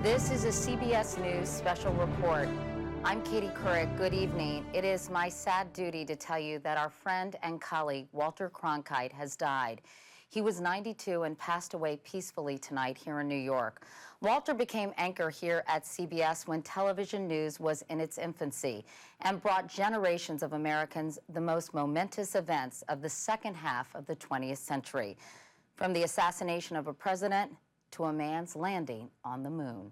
This is a CBS News special report. I'm Katie Couric. Good evening. It is my sad duty to tell you that our friend and colleague Walter Cronkite has died. He was 92 and passed away peacefully tonight here in New York. Walter became anchor here at CBS when television news was in its infancy and brought generations of Americans the most momentous events of the second half of the 20th century, from the assassination of a president to a man's landing on the moon.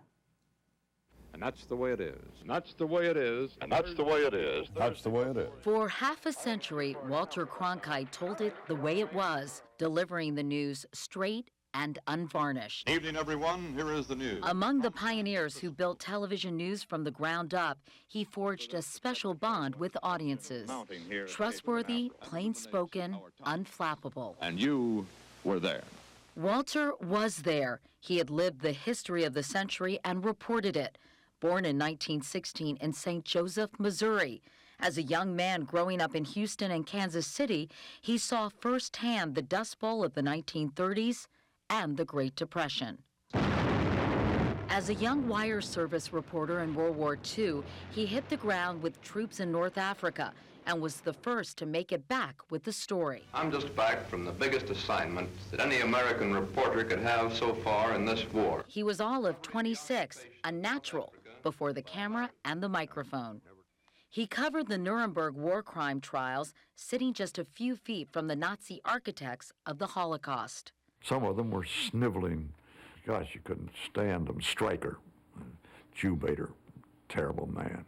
And that's the way it is. And that's the way it is. And that's the way it is. That's the way it is. For half a century, Walter Cronkite told it the way it was, delivering the news straight and unvarnished. Evening, everyone. Here is the news. Among the pioneers who built television news from the ground up, he forged a special bond with audiences. Trustworthy, plain-spoken, unflappable. And you were there. Walter was there. He had lived the history of the century and reported it. Born in 1916 in St. Joseph, Missouri. As a young man growing up in Houston and Kansas City, he saw firsthand the Dust Bowl of the 1930s and the Great Depression. As a young wire service reporter in World War II, he hit the ground with troops in North Africa and was the first to make it back with the story. I'm just back from the biggest assignment that any American reporter could have so far in this war. He was all of 26, a natural, before the camera and the microphone. He covered the Nuremberg war crime trials, sitting just a few feet from the Nazi architects of the Holocaust. Some of them were sniveling. Gosh, you couldn't stand them. Stryker, Jew baiter, terrible man.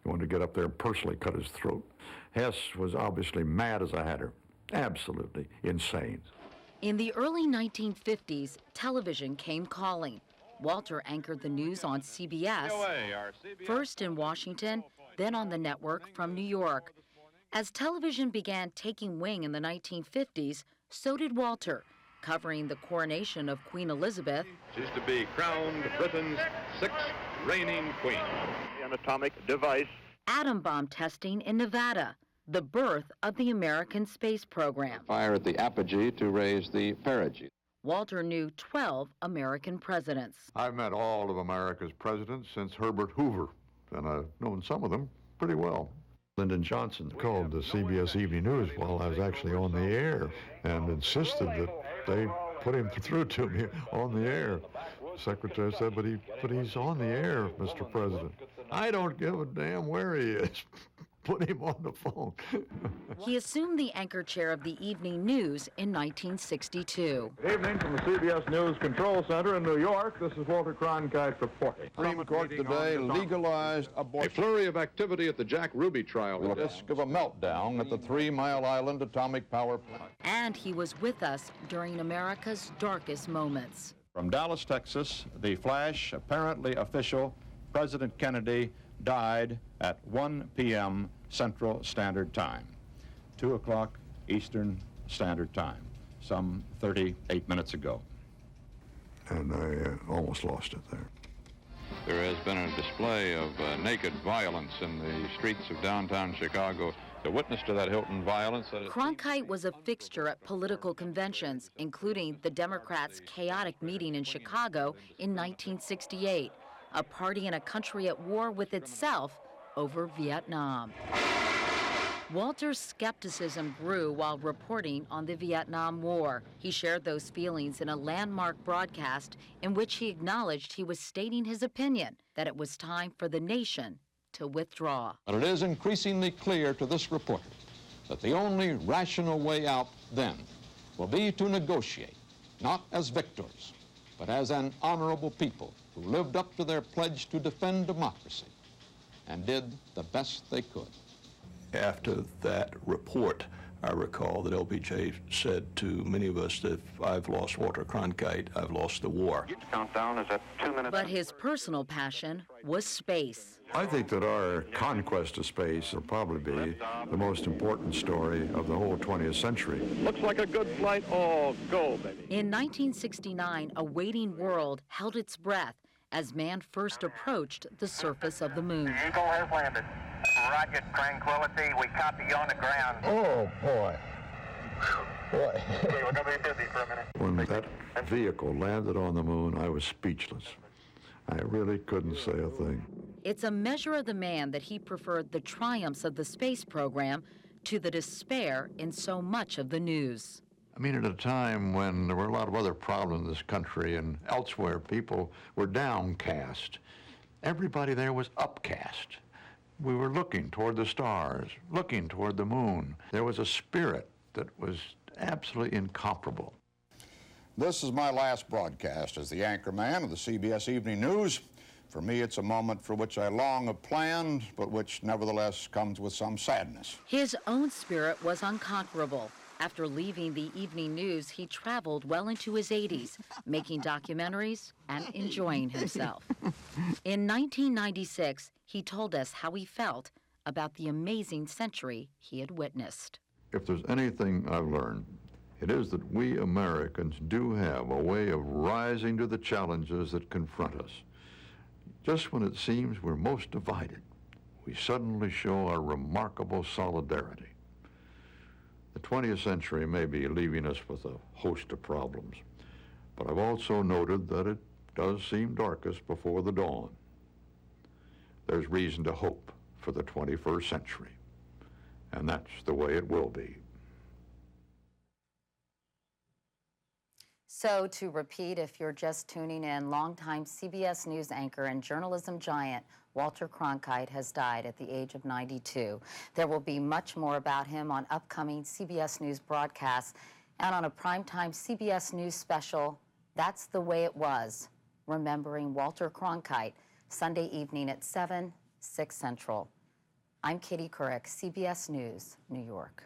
He wanted to get up there and personally cut his throat. Hess was obviously mad as a hatter, absolutely insane. In the early 1950s, television came calling. Walter anchored the news on CBS, first in Washington, then on the network from New York. As television began taking wing in the 1950s, so did Walter, covering the coronation of Queen Elizabeth. She's to be crowned Britain's sixth reigning queen. An atomic device. Atom bomb testing in Nevada, the birth of the American space program. Fire at the apogee to raise the perigee. Walter knew 12 American presidents. I've met all of America's presidents since Herbert Hoover, and I've known some of them pretty well. Lyndon Johnson called the CBS Evening News while I was actually on the air and insisted that they put him through to me on the air. The secretary said, but he's on the air, Mr. President. I don't give a damn where he is. Put him on the phone. He assumed the anchor chair of the evening news in 1962. Good evening from the CBS News Control Center in New York. This is Walter Cronkite reporting. Supreme Court today legalized abortion. A flurry of activity at the Jack Ruby trial. The risk of a meltdown at the 3 Mile Island atomic power plant. And he was with us during America's darkest moments. From Dallas, Texas, the flash, apparently official, President Kennedy died at 1 p.m. Central Standard Time, 2 o'clock Eastern Standard Time, some 38 minutes ago. And I almost lost it there. There has been a display of naked violence in the streets of downtown Chicago. The witness to that Hilton violence. Cronkite was a fixture at political conventions, including the Democrats' chaotic meeting in Chicago in 1968. A party in a country at war with itself over Vietnam. Walter's skepticism grew while reporting on the Vietnam War. He shared those feelings in a landmark broadcast in which he acknowledged he was stating his opinion that it was time for the nation to withdraw. But it is increasingly clear to this reporter that the only rational way out then will be to negotiate, not as victors, but as an honorable people who lived up to their pledge to defend democracy and did the best they could. After that report, I recall that LBJ said to many of us that if I've lost Walter Cronkite, I've lost the war. Countdown is at 2 minutes. But his personal passion was space. I think that our conquest of space will probably be the most important story of the whole 20th century. Looks like a good flight. Oh, go, baby. In 1969, a waiting world held its breath as man first approached the surface of the moon. The Eagle has landed. Roger, Tranquility. We copy you on the ground. Oh, boy. Boy. Okay, we're going to be busy for a minute. When that vehicle landed on the moon, I was speechless. I really couldn't say a thing. It's a measure of the man that he preferred the triumphs of the space program to the despair in so much of the news. I mean, at a time when there were a lot of other problems in this country and elsewhere, people were downcast. Everybody there was upcast. We were looking toward the stars, looking toward the moon. There was a spirit that was absolutely incomparable. This is my last broadcast as the anchorman of the CBS Evening News. For me, it's a moment for which I long have planned, but which nevertheless comes with some sadness. His own spirit was unconquerable. After leaving the evening news, he traveled well into his 80s, making documentaries and enjoying himself. In 1996, he told us how he felt about the amazing century he had witnessed. If there's anything I've learned, it is that we Americans do have a way of rising to the challenges that confront us. Just when it seems we're most divided, we suddenly show our remarkable solidarity. The 20th century may be leaving us with a host of problems, but I've also noted that it does seem darkest before the dawn. There's reason to hope for the 21st century, and that's the way it will be. So, to repeat, if you're just tuning in, longtime CBS News anchor and journalism giant Walter Cronkite has died at the age of 92. There will be much more about him on upcoming CBS News broadcasts and on a primetime CBS News special, That's the Way It Was, Remembering Walter Cronkite, Sunday evening at 7, 6 Central. I'm Katie Couric, CBS News, New York.